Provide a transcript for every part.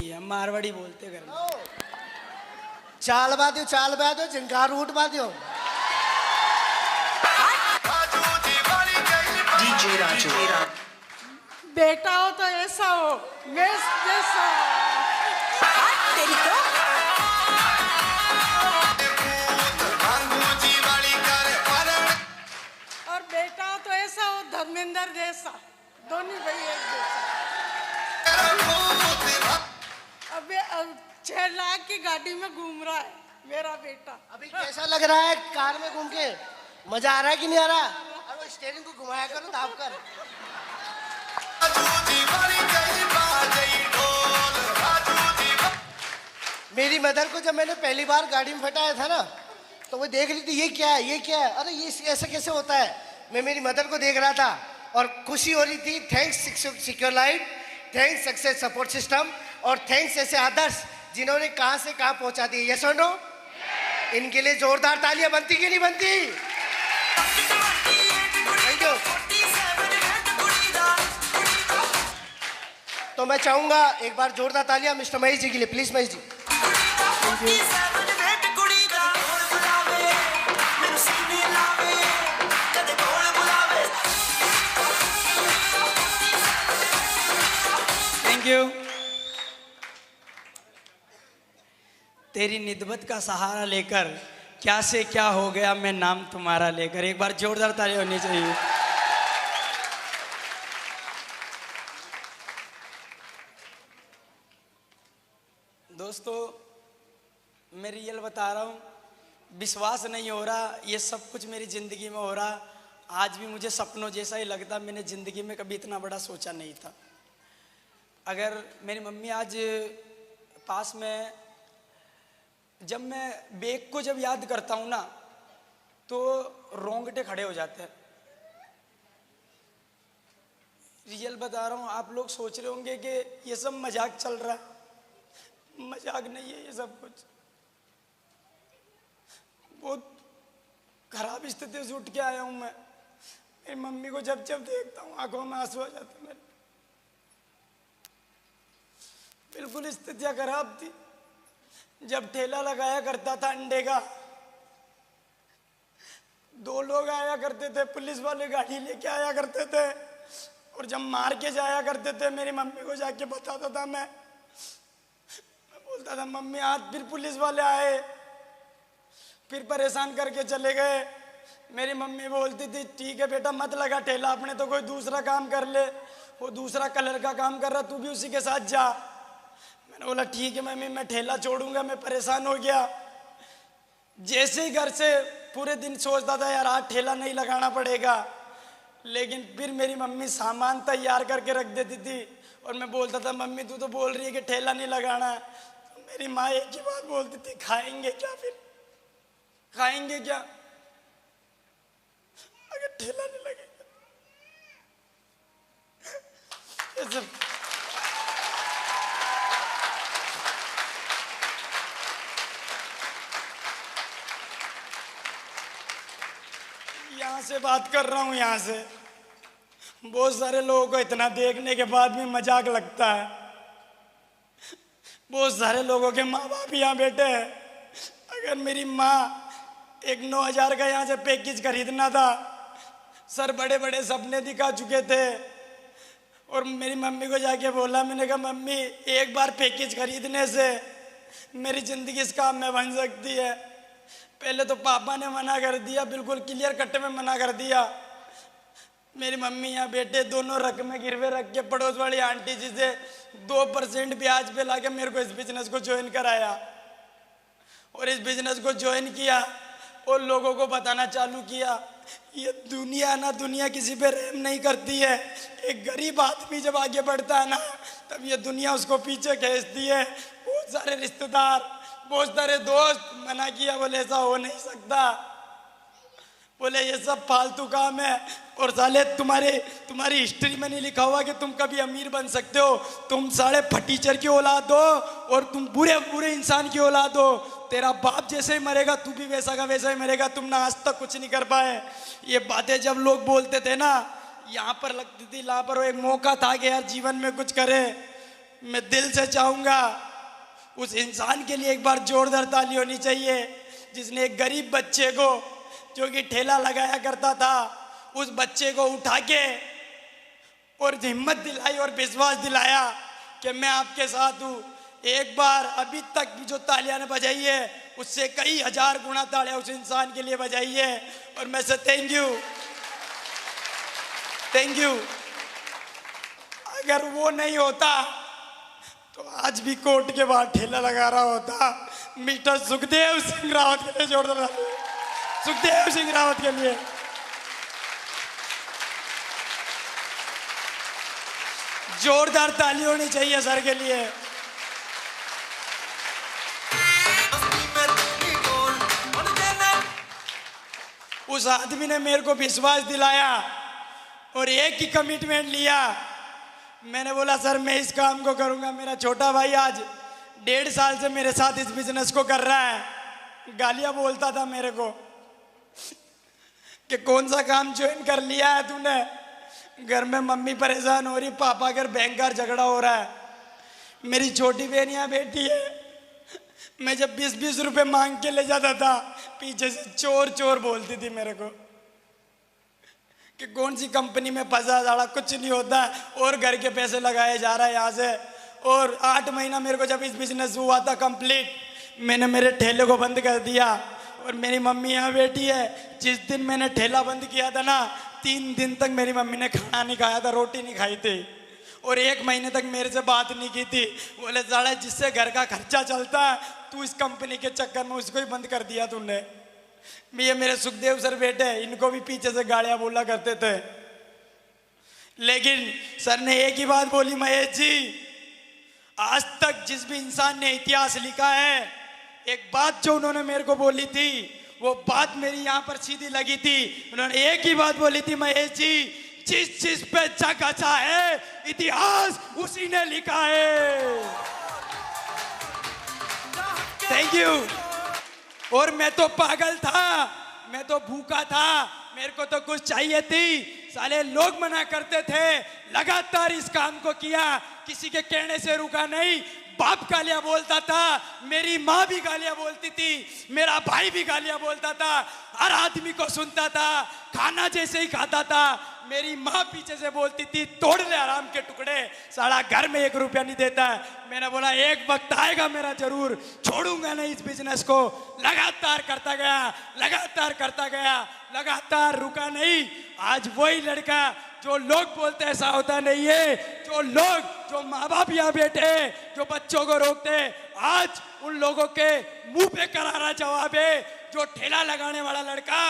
ही है, मारवाड़ी बोलते घर में। चाल बादियो जिनकार रूट बादियो। डीजे राजू। बेटा हो तो ऐसा हो, मैं जैसा तेरी तो और बेटा हो तो ऐसा हो धर्मेंद्र जैसा, दोनों भाई एक जैसा। अबे 6 लाख की गाड़ी में घूम रहा है मेरा बेटा। अभी कैसा लग रहा है कार में घूम के? मजा आ रहा है कि नहीं आ रहा? अरे स्टीयरिंग को घुमाया करो, दाब कर। मेरी मदर को जब मैंने पहली बार गाड़ी में फटाया था ना, तो वो देख रही थी ये क्या है, ये क्या है, अरे ये ऐसा कैसे होता है। मैं मेरी मदर को देख रहा था और खुशी हो रही थी। Thanks secure life, thanks success support system, और थैंक्स ऐसे आदर्श जिन्होंने कहां से कहां पहुंचा दिए। यस और नो? इनके लिए जोरदार तालियां बनती कि नहीं बनती? Thank you. तो मैं चाहूंगा एक बार जोरदार तालियां मिस्टर महेश जी के लिए, please Mahesh ji. Thank you. तेरी निदबत का सहारा लेकर क्या से क्या हो गया मैं नाम तुम्हारा लेकर। एक बार जोरदार ताली होनी चाहिए। दोस्तों मैं रियल बता रहा हूँ, विश्वास नहीं हो रहा ये सब कुछ मेरी ज़िंदगी में हो रहा। आज भी मुझे सपनों जैसा ही लगता। मैंने ज़िंदगी में कभी इतना बड़ा सोचा नहीं था। अगर मेरी मम्मी आज पास में, जब मैं बेग को जब याद करता हूँ ना तो रोंगटे खड़े हो जाते हैं। रियल बता रहा हूँ। आप लोग सोच रहे होंगे कि ये सब मजाक चल रहा है, मजाक नहीं है ये सब कुछ। बहुत खराब स्थिति से उठ के आया हूँ मैं। मेरी मम्मी को जब जब देखता हूँ आंखों में आंसू आ जाते हैं मेरे। बिल्कुल स्थितियाँ खराब थी। जब ठेला लगाया करता था अंडे का, 2 लोग आया करते थे, पुलिस वाले गाड़ी लेके आया करते थे, और जब मार के जाया करते थे मेरी मम्मी को जाके बताता था मैं बोलता था मम्मी आज फिर पुलिस वाले आए, फिर परेशान करके चले गए। मेरी मम्मी बोलती थी ठीक है बेटा मत लगा ठेला, अपने तो कोई दूसरा काम कर ले, वो दूसरा कलर का काम कर रहा तू भी उसी के साथ जा। मैंने बोला ठीक है मम्मी मैं ठेला छोड़ूंगा। मैं परेशान हो गया। जैसे ही घर से पूरे दिन सोचता था यार आज ठेला नहीं लगाना पड़ेगा, लेकिन फिर मेरी मम्मी सामान तैयार करके रख देती थी और मैं बोलता था मम्मी तू तो बोल रही है कि ठेला नहीं लगाना है। तो मेरी माँ एक ही बात बोलती थी खाएंगे क्या, फिर खाएंगे क्या अगर ठेला नहीं लगेगा। ये सब यहाँ से बात कर रहा हूँ, यहाँ से बहुत सारे लोगों को इतना देखने के बाद भी मजाक लगता है। बहुत सारे लोगों के माँ बाप यहाँ बैठे हैं। अगर मेरी माँ एक 9,000 का यहाँ से पैकेज खरीदना था, सर बड़े बड़े सपने दिखा चुके थे, और मेरी मम्मी को जाके बोला, मैंने कहा मम्मी एक बार पैकेज खरीदने से मेरी जिंदगी इस काम में बन सकती है। पहले तो पापा ने मना कर दिया, बिल्कुल क्लियर कट में मना कर दिया। मेरी मम्मी यहाँ बेटे दोनों रकमें गिरवे रख के पड़ोस वाली आंटी जी से 2% ब्याज पे लाके मेरे को इस बिजनेस को ज्वाइन कराया, और इस बिजनेस को ज्वाइन किया और लोगों को बताना चालू किया ये दुनिया ना, दुनिया किसी पे रहम नहीं करती है। एक गरीब आदमी जब आगे बढ़ता है ना तब ये दुनिया उसको पीछे खींचती है। बहुत सारे रिश्तेदार, बहुत सारे दोस्त मना किया, बोले ऐसा हो नहीं सकता, बोले ये सब फालतू काम है, और साले तुम्हारी हिस्ट्री में नहीं लिखा हुआ कि तुम कभी अमीर बन सकते हो। तुम साले फटीचर की औलाद हो और तुम बुरे बुरे इंसान की औलाद हो। तेरा बाप जैसे ही मरेगा तू भी वैसा का वैसा ही मरेगा। तुम ना आज तक कुछ नहीं कर पाए। ये बातें जब लोग बोलते थे ना, यहाँ पर लगती थी, यहाँ पर एक मौका था कि यार जीवन में कुछ करे। मैं दिल से चाहूंगा उस इंसान के लिए एक बार जोरदार ताली होनी चाहिए जिसने एक गरीब बच्चे को, जो कि ठेला लगाया करता था, उस बच्चे को उठा के और हिम्मत दिलाई और विश्वास दिलाया कि मैं आपके साथ हूँ। एक बार अभी तक भी जो तालियां ने बजाई है उससे कई हजार गुना तालियां उस इंसान के लिए बजाई है और मैं से थैंक यू। अगर वो नहीं होता तो आज भी कोर्ट के बाहर ठेला लगा रहा होता। मिस्टर सुखदेव सिंह रावत के लिए जोरदार ताली। सुखदेव सिंह रावत के लिए जोरदार ताली होनी चाहिए सर के लिए। उस आदमी ने मेरे को विश्वास दिलाया और एक ही कमिटमेंट लिया। मैंने बोला सर मैं इस काम को करूंगा। मेरा छोटा भाई आज 1.5 साल से मेरे साथ इस बिजनेस को कर रहा है। गालियां बोलता था मेरे को कि कौन सा काम ज्वाइन कर लिया है तूने। घर में मम्मी परेशान हो रही, पापा घर बैंक का झगड़ा हो रहा है, मेरी छोटी बहन यहाँ बैठी है। मैं जब 20-20 रुपए मांग के ले जाता था पीछे से चोर चोर बोलती थी मेरे को कि कौन सी कंपनी में फंसा जाड़ा, कुछ नहीं होता और घर के पैसे लगाए जा रहा है यहाँ से। और 8 महीना मेरे को जब इस बिजनेस हुआ था कंप्लीट, मैंने मेरे ठेले को बंद कर दिया और मेरी मम्मी यहाँ बैठी है। जिस दिन मैंने ठेला बंद किया था ना, 3 दिन तक मेरी मम्मी ने खाना नहीं खाया था, रोटी नहीं खाई थी और 1 महीने तक मेरे से बात नहीं की थी। बोले साला जिससे घर का खर्चा चलता है तू इस कंपनी के चक्कर में उसको ही बंद कर दिया तूने। ये मेरे सुखदेव सर बेटे, इनको भी पीछे से गालियां बोला करते थे, लेकिन सर ने एक ही बात बोली, महेश जी आज तक जिस भी इंसान ने इतिहास लिखा है, एक बात जो उन्होंने मेरे को बोली थी वो बात मेरी यहाँ पर सीधी लगी थी। उन्होंने एक ही बात बोली थी, महेश जी जिस चीज पे जग अच्छा है इतिहास उसी ने लिखा है। Thank you. और मैं तो पागल था, मैं तो भूखा था, मेरे को तो कुछ चाहिए थी। साले लोग मना करते थे, लगातार इस काम को किया, किसी के कहने से रुका नहीं। बाप गालियां बोलता था, मेरी माँ भी गालियां बोलती थी, मेरा भाई भी गालियां बोलता था, हर आदमी को सुनता था। खाना जैसे ही खाता था मेरी माँ पीछे से बोलती थी तोड़ ले आराम के टुकड़े, साला घर में 1 रुपया नहीं देता है। मैंने बोला एक वक्त आएगा मेरा, जरूर छोड़ूंगा नहीं इस बिजनेस को। लगातार करता गया, लगातार करता गया, लगातार रुका नहीं। आज वही लड़का जो लोग बोलते ऐसा होता नहीं है, जो माँ बाप यहाँ बैठे जो बच्चों को रोकते, आज उन लोगों के मुंह पे करारा जवाब है। जो ठेला लगाने वाला लड़का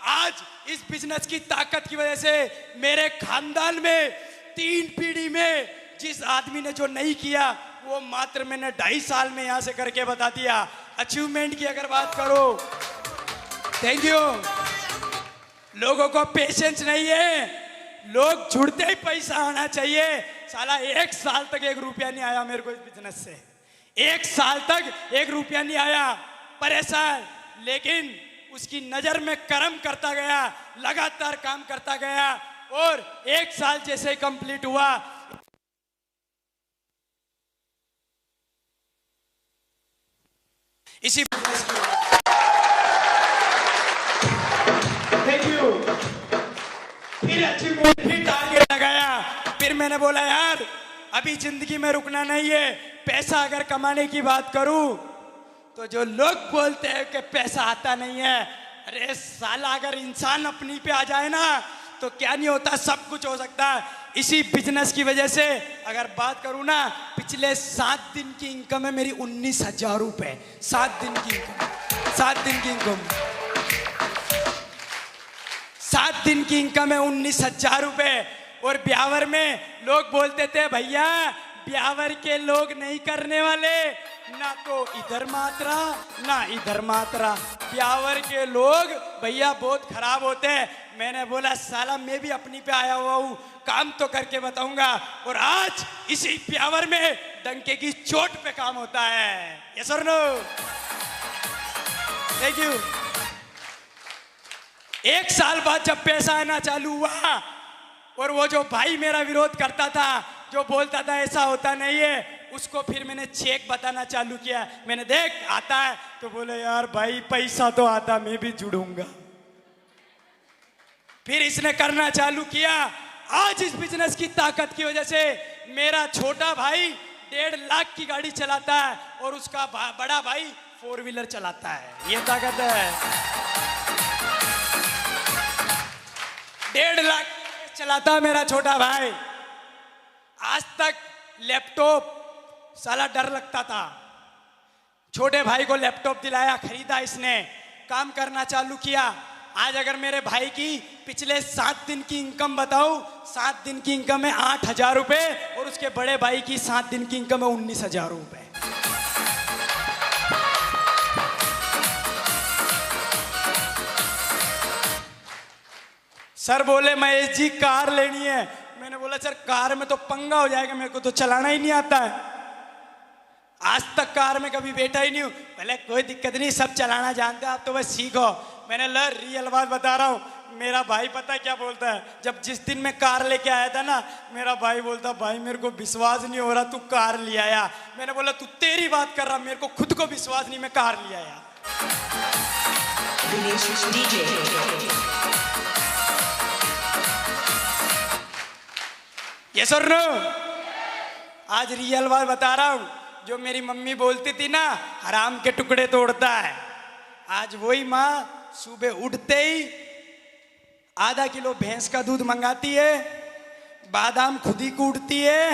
आज इस बिजनेस की ताकत की वजह से मेरे खानदान में 3 पीढ़ी में जिस आदमी ने जो नहीं किया वो मात्र मैंने 2.5 साल में यहाँ से करके बता दिया। अचीवमेंट की अगर बात करो, थैंक यू। लोगों को पेशेंस नहीं है, लोग जुड़ते ही पैसा आना चाहिए। साला 1 साल तक 1 रुपया नहीं आया मेरे को इस बिजनेस से, 1 साल तक 1 रुपया नहीं आया, परेशान। लेकिन उसकी नजर में कर्म करता गया, लगातार काम करता गया और 1 साल जैसे ही कंप्लीट हुआ, इसी थैंक यू। फिर अचीवमेंट, फिर टारगेट लगाया। फिर मैंने बोला यार अभी जिंदगी में रुकना नहीं है। पैसा अगर कमाने की बात करूं तो जो लोग बोलते हैं कि पैसा आता नहीं है, अरे साला अगर इंसान अपनी पे आ जाए ना तो क्या नहीं होता, सब कुछ हो सकता है। इसी बिजनेस की वजह से अगर बात करूं ना, पिछले 7 दिन की इनकम है मेरी 19,000 रुपए। 7 दिन की इनकम, 7 दिन की इनकम, 7 दिन की इनकम है 19,000 रुपए। और ब्यावर में लोग बोलते थे भैया ब्यावर के लोग नहीं करने वाले, ना तो इधर मात्रा ना इधर मात्रा, ब्यावर के लोग भैया बहुत खराब होते हैं। मैंने बोला साला मैं भी अपनी पे आया हुआ हूँ, काम तो करके बताऊंगा। और आज इसी ब्यावर में डंके की चोट पे काम होता है। यस और नो? Thank you. 1 साल बाद जब पैसा आना चालू हुआ और वो जो भाई मेरा विरोध करता था, जो बोलता था ऐसा होता नहीं है, उसको फिर मैंने चेक बताना चालू किया, मैंने देख आता है, तो बोले यार भाई पैसा तो आता, मैं भी जुड़ूंगा। फिर इसने करना चालू किया। आज इस बिजनेस की ताकत की वजह से मेरा छोटा भाई 1.5 लाख की गाड़ी चलाता है और उसका बड़ा भाई 4 व्हीलर चलाता है। ये ताकत है। 1.5 लाख चलाता है मेरा छोटा भाई। आज तक लैपटॉप साला डर लगता था, छोटे भाई को लैपटॉप दिलाया, खरीदा, इसने काम करना चालू किया। आज अगर मेरे भाई की पिछले 7 दिन की इनकम बताऊं, 7 दिन की इनकम है 8,000 रुपए और उसके बड़े भाई की 7 दिन की इनकम है 19,000 रुपए। सर बोले महेश जी कार लेनी है। मैंने बोला सर कार में तो पंगा हो जाएगा, मेरे को तो चलाना ही नहीं आता है, आज तक कार में कभी बैठा ही नहीं हूं। पहले कोई दिक्कत नहीं, सब चलाना जानते हैं, आप तो बस सीखो। मैंने ल रियल बात बता रहा हूँ, मेरा भाई पता है क्या बोलता है, जब जिस दिन मैं कार लेके आया था ना, मेरा भाई बोलता भाई मेरे को विश्वास नहीं हो रहा तू कार ले आया। मैंने बोला तू तेरी बात कर रहा, मेरे को खुद को विश्वास नहीं मैं कार ले आया। ये सर नो, आज रियल बात बता रहा हूँ, जो मेरी मम्मी बोलती थी ना हराम के टुकड़े तोड़ता है, आज वही माँ सुबह उठते ही आधा किलो भैंस का दूध मंगाती है, बादाम खुद ही कूटती है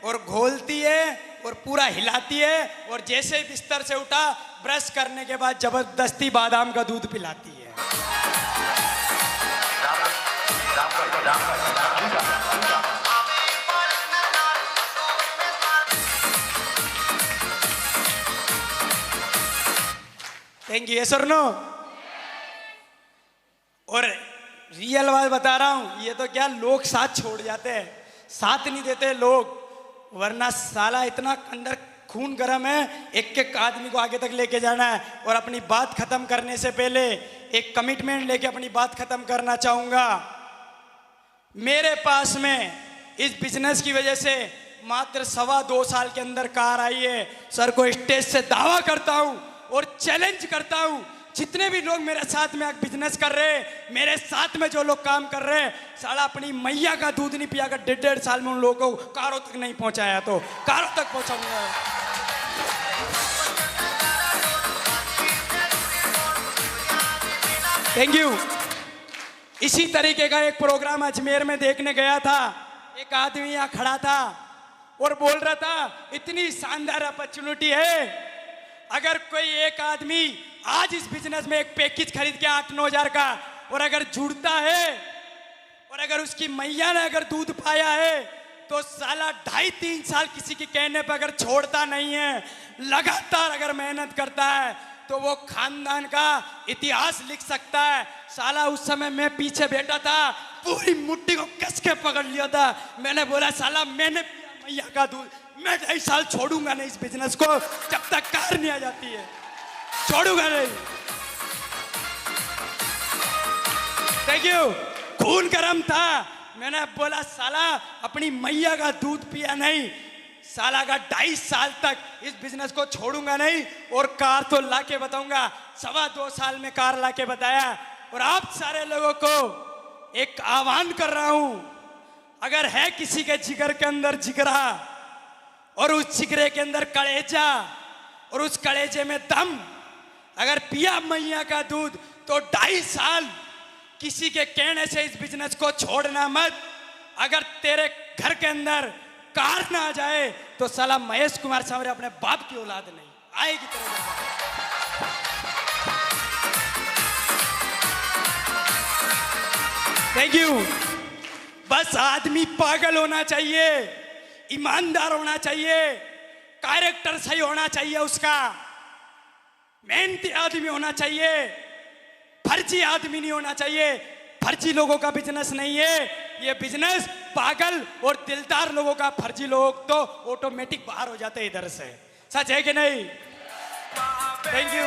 और घोलती है और पूरा हिलाती है और जैसे ही बिस्तर से उठा ब्रश करने के बाद जबरदस्ती बादाम का दूध पिलाती है। Thank you. सर नो, और रियल बात बता रहा हूं, ये तो क्या लोग साथ छोड़ जाते हैं, साथ नहीं देते लोग, वरना साला इतना अंदर खून गर्म है, एक एक आदमी को आगे तक लेके जाना है। और अपनी बात खत्म करने से पहले एक कमिटमेंट लेके अपनी बात खत्म करना चाहूंगा। मेरे पास में इस बिजनेस की वजह से मात्र 2.25 साल के अंदर कार आई है। सर को स्टेज से दावा करता हूं और चैलेंज करता हूं, जितने भी लोग मेरे साथ में बिजनेस कर रहे हैं, मेरे साथ में जो लोग काम कर रहे हैं, साला अपनी मैया का दूध नहीं पिया कर 1.5 साल में उन लोगों को कारों तक नहीं पहुंचाया तो कारों तक पहुंचाऊंगा। Thank you. इसी तरीके का एक प्रोग्राम अजमेर में देखने गया था। एक आदमी यहाँ खड़ा था और बोल रहा था इतनी शानदार अपॉर्चुनिटी है, अगर कोई एक आदमी आज इस बिजनेस में एक पैकेज खरीद के 8-9 हजार का और अगर जुड़ता है और अगर उसकी मैया ने अगर दूध पाया है तो साला 2.5-3 साल किसी के कहने पर अगर छोड़ता नहीं है, लगातार अगर मेहनत करता है तो वो खानदान का इतिहास लिख सकता है। साला उस समय मैं पीछे बैठा था, पूरी मुट्ठी को कस के पकड़ लिया था। मैंने बोला साला मैंने पिया मैया का दूध, मैं 2.5 साल छोड़ूंगा नहीं इस बिजनेस को, जब तक कार नहीं आ जाती है छोड़ूंगा नहीं। Thank you. खून गर्म था, मैंने बोला साला अपनी मैया का दूध पिया नहीं, साला का 2.5 साल तक इस बिजनेस को छोड़ूंगा नहीं और कार तो लाके बताऊंगा। 2.25 साल में कार लाके बताया। और आप सारे लोगों को एक आह्वान कर रहा हूं, अगर है किसी के जिगर के अंदर जिगरा और उस जिगरे के अंदर कलेजा और उस कलेजे में दम, अगर पिया मैया का दूध तो 2.5 साल किसी के कहने से इस बिजनेस को छोड़ना मत। अगर तेरे घर के अंदर कार ना आ जाए तो साला महेश कुमार सांवरे अपने बाप की औलाद नहीं आएगी तेरे घर। Thank you. बस आदमी पागल होना चाहिए, ईमानदार होना चाहिए, कैरेक्टर सही होना चाहिए, उसका मेहनती आदमी होना चाहिए, फर्जी आदमी नहीं होना चाहिए। फर्जी लोगों का बिजनेस नहीं है ये बिजनेस, पागल और दिलदार लोगों का। फर्जी लोग तो ऑटोमेटिक बाहर हो जाते हैं इधर से। सच है कि नहीं? Thank you.